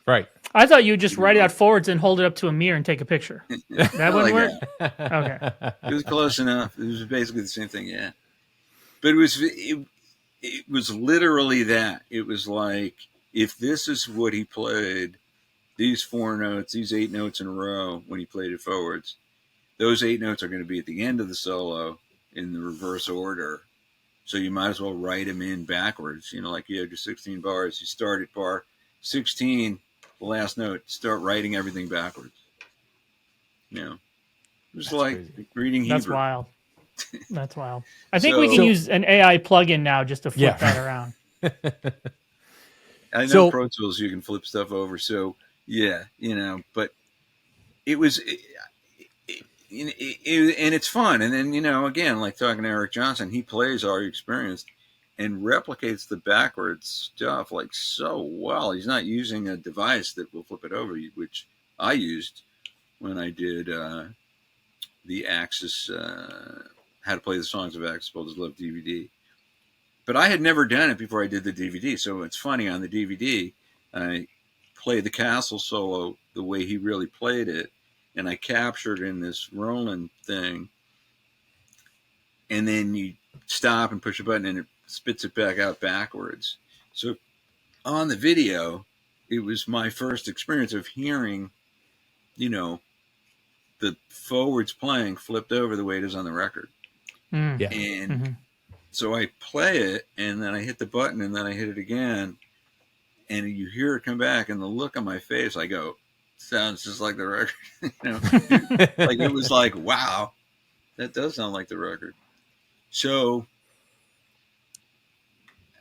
Right. I thought you would just write it out forwards and hold it up to a mirror and take a picture. That wouldn't work? Okay. It was close enough. It was basically the same thing, yeah. But it was literally that. It was like, if this is what he played, these 4 notes, these 8 notes in a row when he played it forwards, those 8 notes are going to be at the end of the solo in the reverse order. So you might as well write them in backwards. Like you have your 16 bars. You start at bar 16, the last note, start writing everything backwards. It was like crazy. Reading Hebrew. That's wild. That's wild. I think we can use an AI plugin now just to flip that around. I know Pro Tools, you can flip stuff over. So, yeah, but it was... and it's fun. And then, again, like talking to Eric Johnson, he plays Are You Experienced and replicates the backwards stuff like so well. He's not using a device that will flip it over, which I used when I did the Axis, How to Play the Songs of Axis Bold's Love DVD. But I had never done it before I did the DVD. So it's funny, on the DVD, I played the Castle solo the way he really played it. And I captured in this Roland thing, and then you stop and push a button, and it spits it back out backwards. So on the video, it was my first experience of hearing, the forwards playing flipped over the way it is on the record. Mm. Yeah. And so I play it, and then I hit the button, and then I hit it again, and you hear it come back, and the look on my face, I go, sounds just like the record. Like it was like, wow, that does sound like the record. So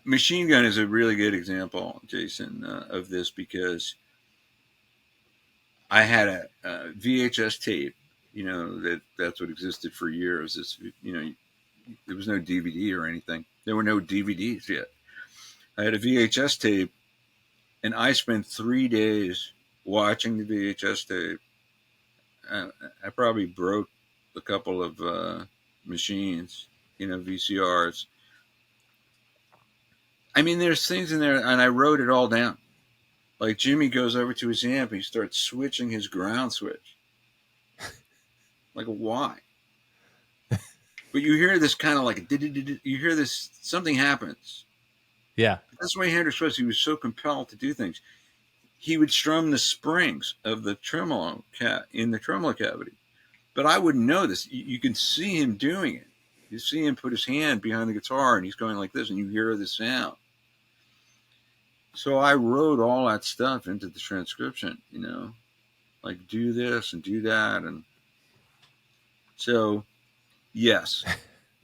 Machine Gun is a really good example, Jason, of this, because I had a VHS tape, that's what existed for years. It's, there was no DVD or anything. There were no DVDs yet. I had a VHS tape, and I spent 3 days watching the VHS tape. I probably broke a couple of machines, VCRs. I mean, there's things in there, and I wrote it all down. Like Jimmy goes over to his amp, and he starts switching his ground switch. Like, why? But you hear this kind of like, you hear this, something happens. Yeah. That's the way Hendrix was. He was so compelled to do things. He would strum the springs of the tremolo in the tremolo cavity. But I wouldn't know this. You can see him doing it. You see him put his hand behind the guitar, and he's going like this, and you hear the sound. So I wrote all that stuff into the transcription, like do this and do that. And so, yes,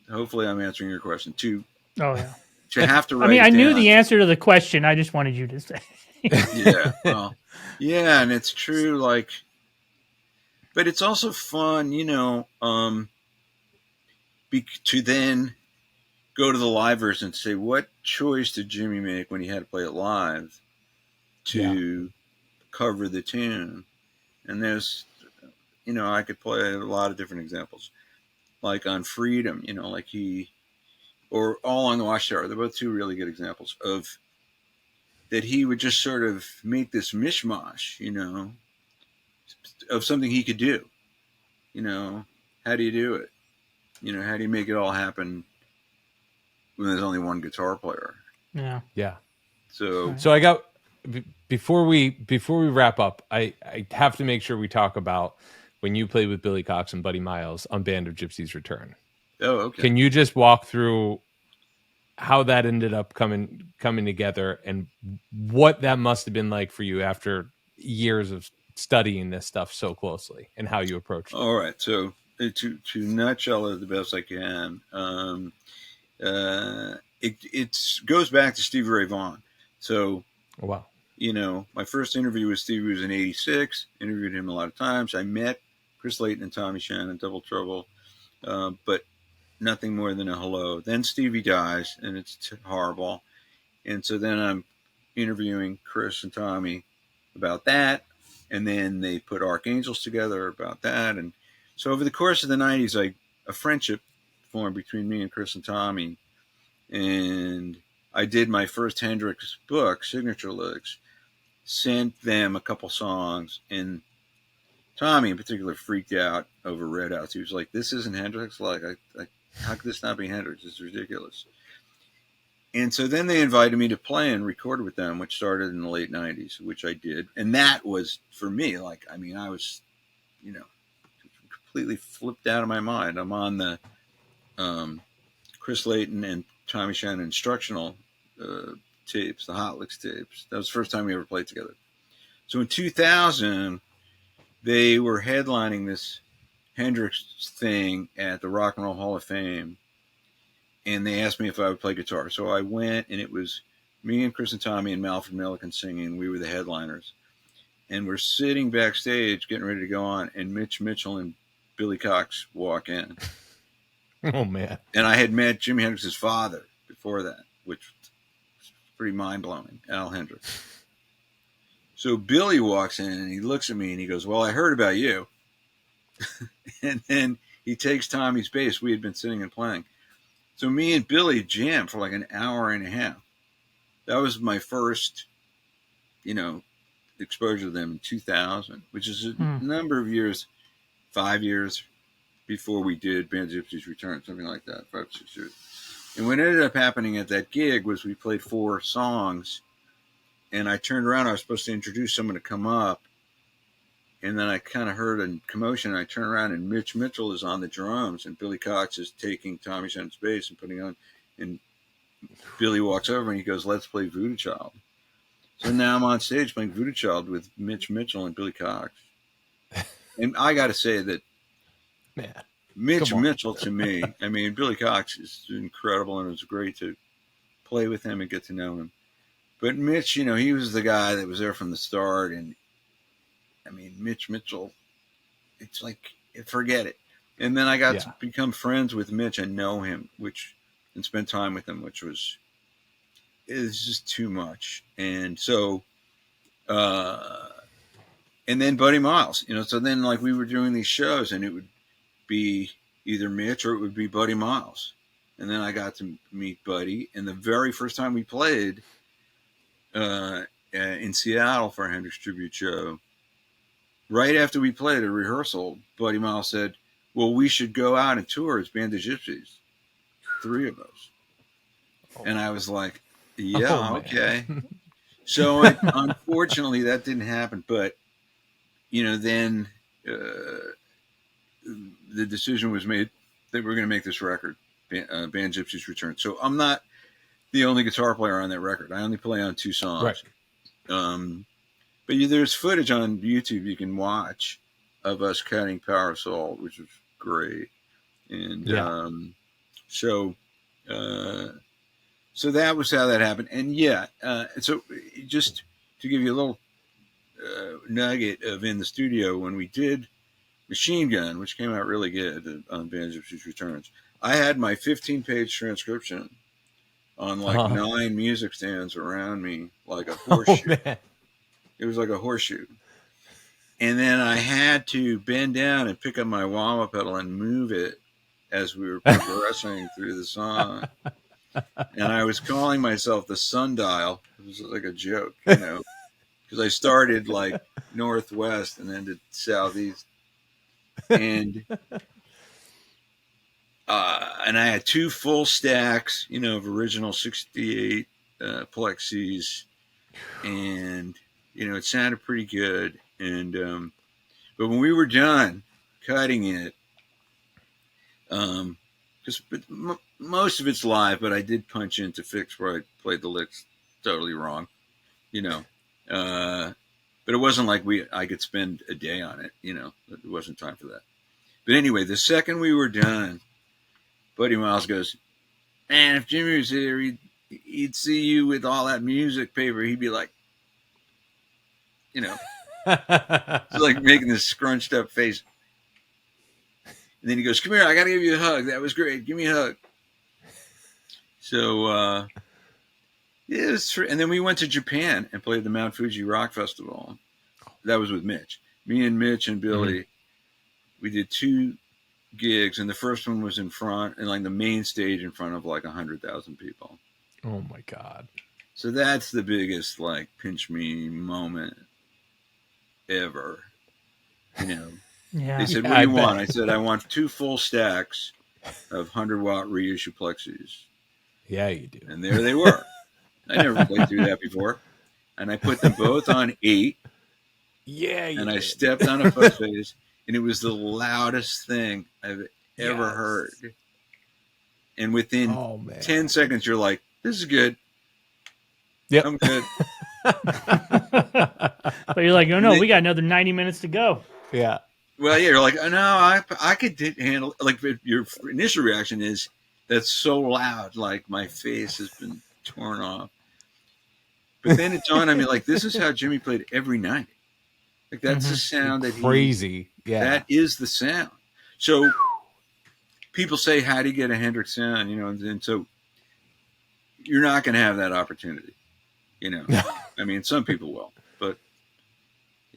hopefully I'm answering your question. To have to write I it knew down. the answer to the question. I just wanted you to say. Yeah, well, yeah, and it's true. Like, but it's also fun, to then go to the live version and say, what choice did Jimmy make when he had to play it live to cover the tune? And there's, I could play a lot of different examples, like on Freedom, or All on the Watchtower. They're both two really good examples of that he would just sort of make this mishmash, of something he could do. How do you do it? How do you make it all happen when there's only one guitar player? Yeah. Yeah. So I got, before we wrap up, I have to make sure we talk about when you played with Billy Cox and Buddy Miles on Band of Gypsys Return. Oh, okay. Can you just walk through how that ended up coming together, and what that must have been like for you after years of studying this stuff so closely, and how you approached it? All right. So to nutshell it the best I can, it goes back to Stevie Ray Vaughan. So, wow. My first interview with Stevie was in '86. Interviewed him a lot of times. I met Chris Layton and Tommy Shannon, Double Trouble, but nothing more than a hello. Then Stevie dies, and it's horrible. And so then I'm interviewing Chris and Tommy about that, and then they put Archangels together about that. And so over the course of the '90s, a friendship formed between me and Chris and Tommy, and I did my first Hendrix book, Signature Licks, sent them a couple songs, and Tommy in particular freaked out over Red House. He was like, "This isn't Hendrix. Like, how could this not be Hendrix? It's ridiculous." And so then they invited me to play and record with them, which started in the late '90s, which I did. And that was, for me, I was, completely flipped out of my mind. I'm on the Chris Layton and Tommy Shannon instructional tapes, the Hot Licks tapes. That was the first time we ever played together. So in 2000, they were headlining this Hendrix thing at the Rock and Roll Hall of Fame, and they asked me if I would play guitar. So I went, and it was me and Chris and Tommy and Malford Milliken singing. We were the headliners, and we're sitting backstage getting ready to go on, and Mitch Mitchell and Billy Cox walk in. Oh, man. And I had met Jimi Hendrix's father before that, which was pretty mind-blowing, Al Hendrix. So Billy walks in, and he looks at me, and he goes, "Well, I heard about you." And then he takes Tommy's bass. We had been sitting and playing. So me and Billy jammed for like an hour and a half. That was my first, exposure to them in 2000, which is a number of years, 5 years before we did Band of Gypsys Return, something like that, 5 or 6 years. And what ended up happening at that gig was we played 4 songs, and I turned around. I was supposed to introduce someone to come up, and then I kind of heard a commotion. And I turned around, and Mitch Mitchell is on the drums, and Billy Cox is taking Tommy Shen's bass and putting on. And Billy walks over and he goes, "Let's play Voodoo Child." So now I'm on stage playing Voodoo Child with Mitch Mitchell and Billy Cox. And I got to say that Mitch Mitchell, to me, I mean, Billy Cox is incredible, and it was great to play with him and get to know him. But Mitch, you know, he was the guy that was there from the start. And I mean, Mitch Mitchell, it's like, forget it. And then I got to become friends with Mitch and know him, and spend time with him, which was just too much. And so, and then Buddy Miles, you know, so then like we were doing these shows, and it would be either Mitch or it would be Buddy Miles. And then I got to meet Buddy. And the very first time we played in Seattle for a Hendrix tribute show, right after we played a rehearsal, Buddy Miles said, "Well, we should go out and tour as Band of Gypsys, 3 of us." And I was like, yeah, okay. So unfortunately that didn't happen. But, you know, then the decision was made that we're going to make this record, Band of Gypsys Return. So I'm not the only guitar player on that record. I only play on 2 songs. Right. But there's footage on YouTube you can watch of us cutting Power of Soul, which was great. And so that was how that happened. And so just to give you a little nugget of in the studio, when we did Machine Gun, which came out really good on Band of Gypsys Returns, I had my 15-page transcription on like 9 music stands around me, like a horseshoe. It was like a horseshoe. And then I had to bend down and pick up my wah-wah pedal and move it as we were progressing through the song. And I was calling myself the sundial. It was like a joke, you know, because I started like northwest and ended southeast. And I had 2 full stacks, you know, of original 68 plexis. And, you know, it sounded pretty good. And but when we were done cutting it, because most of it's live, but I did punch in to fix where I played the licks totally wrong, you know. But it wasn't like I could spend a day on it, you know. It wasn't time for that. But anyway, the second we were done, Buddy Miles goes, "Man, if Jimmy was here, he'd see you with all that music paper. He'd be like, you know." It's like making this scrunched up face. And then he goes, "Come here, I got to give you a hug. That was great. Give me a hug." So, it was true. And then we went to Japan and played the Mount Fuji Rock Festival. That was with Mitch. Me and Mitch and Billy, we did 2 gigs. And the first one was in front, and like the main stage in front of like 100,000 people. Oh my God. So that's the biggest like pinch me moment ever, you know. They said, "What do you want?" I said, "I want 2 full stacks of 100-watt reissue plexis." Yeah, you do. And there they were. I never played through that before. And I put them both on 8. Yeah, and I stepped on a foot face, and it was the loudest thing I've ever heard. And within 10 seconds, you're like, "This is good. Yep. I'm good." But you're like, "Oh no, we got another 90 minutes to go." Yeah. Well, yeah, you're like, "Oh, no, I could handle." Like your initial reaction is, "That's so loud, like my face has been torn off." But then it dawned on me, like, this is how Jimmy played every night. Like that's the sound that crazy. That is the sound. So people say, "How do you get a Hendrix sound?" You know, and so you're not going to have that opportunity. You know, I mean, some people will, but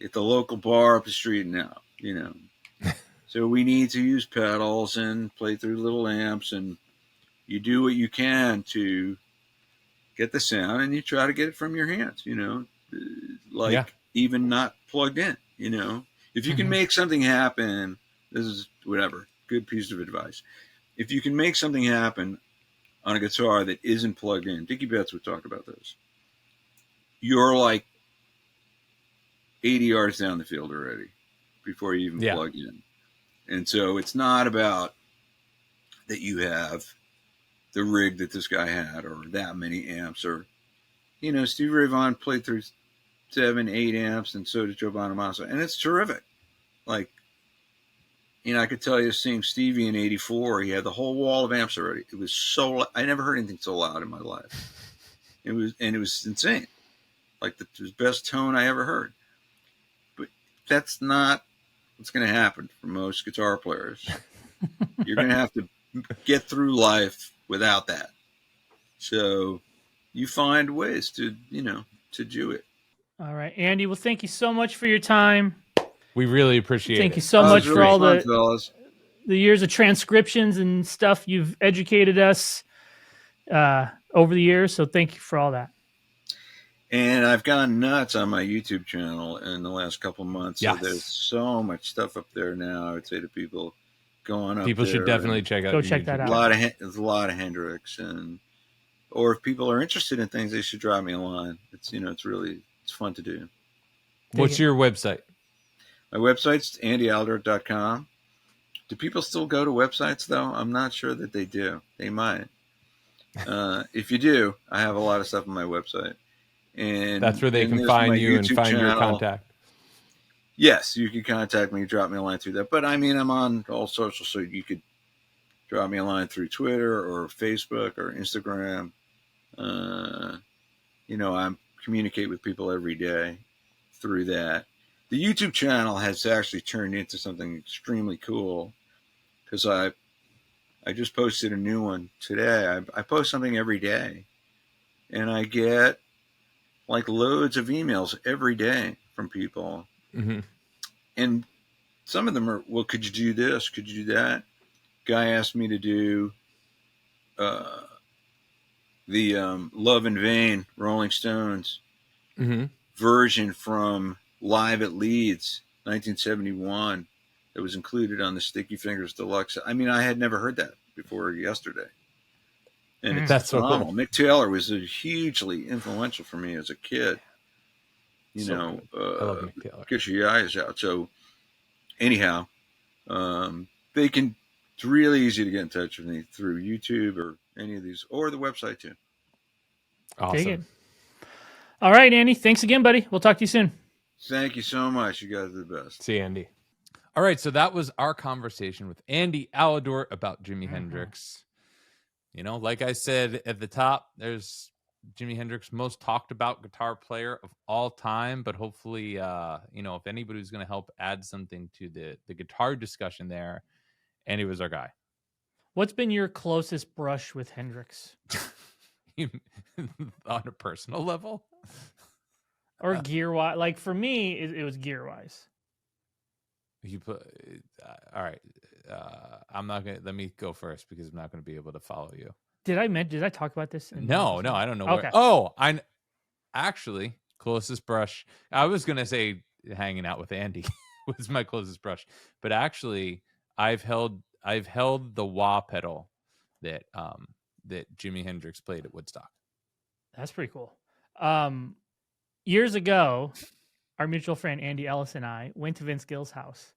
at the local bar up the street, no. You know, so we need to use pedals and play through little amps, and you do what you can to get the sound, and you try to get it from your hands. You know, like even not plugged in. You know, if you can make something happen, this is whatever good piece of advice. If you can make something happen on a guitar that isn't plugged in, Dickie Betts would talk about this. You're like 80 yards down the field already before you even plug in. And so it's not about that you have the rig that this guy had or that many amps or, you know, Stevie Ray Vaughan played through 7, 8 amps and so did Joe Bonamassa. And it's terrific. Like, you know, I could tell you seeing Stevie in 84, he had the whole wall of amps already. It was so, I never heard anything so loud in my life. It was insane. Like the best tone I ever heard. But that's not what's going to happen for most guitar players. You're going to have to get through life without that. So you find ways to, you know, to do it. All right, Andy. Well, thank you so much for your time. We really appreciate it. Thank you so much for all fun, fellas. The years of transcriptions and stuff you've educated us over the years. So thank you for all that. And I've gone nuts on my YouTube channel in the last couple of months. Yes. So there's so much stuff up there now. I would say to people, go on up People there. should definitely check out. Go check that out. There's a lot of Hendrix, or if people are interested in things, they should drop me a line. It's, you know, it's fun to do. What's your website? My website's andyaledort.com. Do people still go to websites though? I'm not sure that they do. They might. If you do, I have a lot of stuff on my website. And that's where they can find you and find your contact. Yes, you can contact me, drop me a line through that. But I mean, I'm on all social, so you could drop me a line through Twitter or Facebook or Instagram. You know, I communicate with people every day through that. The YouTube channel has actually turned into something extremely cool because I just posted a new one today. I post something every day, and I get like loads of emails every day from people. Mm-hmm. And some of them are, well, could you do this? Could you do that? Guy asked me to do the Love in Vain Rolling Stones version from Live at Leeds, 1971, that was included on the Sticky Fingers Deluxe. I mean, I had never heard that before yesterday. And it's That's phenomenal. so cool. Mick Taylor was hugely influential for me as a kid. You know, I love Mick Taylor. Get your eyes out. So anyhow, it's really easy to get in touch with me through YouTube or any of these, or the website too. Awesome. Take it. All right, Andy. Thanks again, buddy. We'll talk to you soon. Thank you so much. You guys are the best. See you, Andy. All right, so that was our conversation with Andy Aledort about Jimi Hendrix. You know, like I said at the top, there's Jimi Hendrix, most talked about guitar player of all time. But hopefully, you know, if anybody's going to help add something to the guitar discussion there, Andy was our guy. What's been your closest brush with Hendrix? On a personal level? Or gear-wise? Like, for me, it was gear-wise. You put all right. I'm not gonna. Let me go first because I'm not going to be able to follow you. Did I talk about this? No, I don't know. Okay. I actually closest brush. I was going to say hanging out with Andy was my closest brush, but actually I've held the wah pedal that Jimi Hendrix played at Woodstock. That's pretty cool. Years ago, our mutual friend Andy Ellis and I went to Vince Gill's house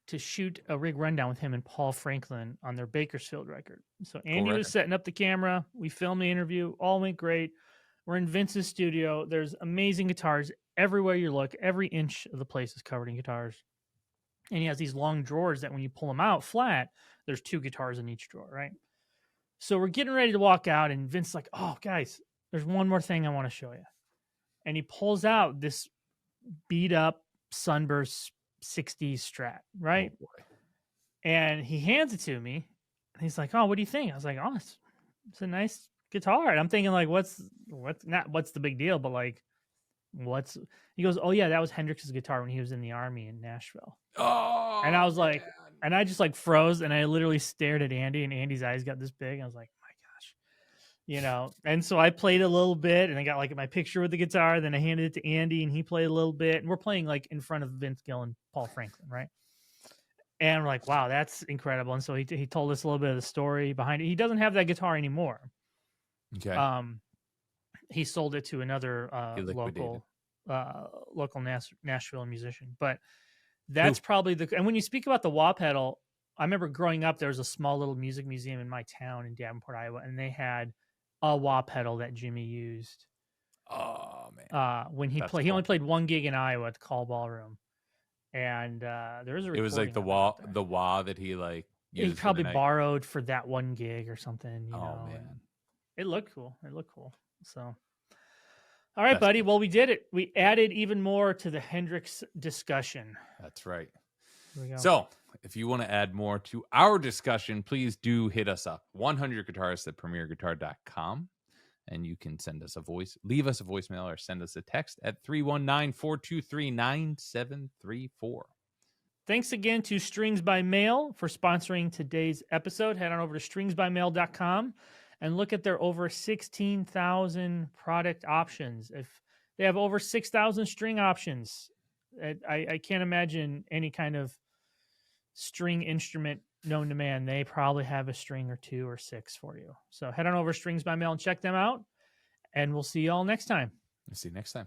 to shoot a rig rundown with him and Paul Franklin on their Bakersfield record. So Andy was setting up the camera. We filmed the interview. All went great. We're in Vince's studio. There's amazing guitars everywhere you look. Every inch of the place is covered in guitars. And he has these long drawers that when you pull them out flat, there's 2 guitars in each drawer, right? So we're getting ready to walk out, and Vince's like, oh, guys, there's one more thing I want to show you. And he pulls out this beat-up Sunburst 60s Strat, right? Oh, boy. And he hands it to me, and he's like, oh, what do you think? I was like, oh, it's a nice guitar. And I'm thinking, like, what's the big deal, but, like, he goes, oh, yeah, that was Hendrix's guitar when he was in the Army in Nashville. Oh, and I was like, and I just like froze, and I literally stared at Andy, and Andy's eyes got this big. I was like, my gosh, you know. And so I played a little bit, and I got like my picture with the guitar. Then I handed it to Andy, and he played a little bit. And we're playing like in front of Vince Gill and Paul Franklin, right? And we're like, wow, that's incredible. And so he told us a little bit of the story behind it. He doesn't have that guitar anymore, Okay. He sold it to another He liquidated. local Nashville musician. But that's probably and when you speak about the wah pedal, I remember growing up, there was a small little music museum in my town in Davenport, Iowa, and they had a wah pedal that Jimmy used. Oh man! When he played, he only played one gig in Iowa at the Call Ballroom, and there was a recording. It was like the wah that he like. He probably borrowed for that one gig or something. You know, man! It looked cool. So, all right, buddy. Well, we did it. We added even more to the Hendrix discussion. That's right. Here we go. So, if you want to add more to our discussion, please do hit us up. 100guitarists at premierguitar.com. And you can leave us a voicemail or send us a text at 319-423-9734. Thanks again to Strings by Mail for sponsoring today's episode. Head on over to stringsbymail.com and look at their over 16,000 product options. If they have over 6,000 string options, I can't imagine any kind of string instrument known to man. They probably have a string or 2 or 6 for you. So head on over to Strings by Mail and check them out. And we'll see you all next time. We'll see you next time.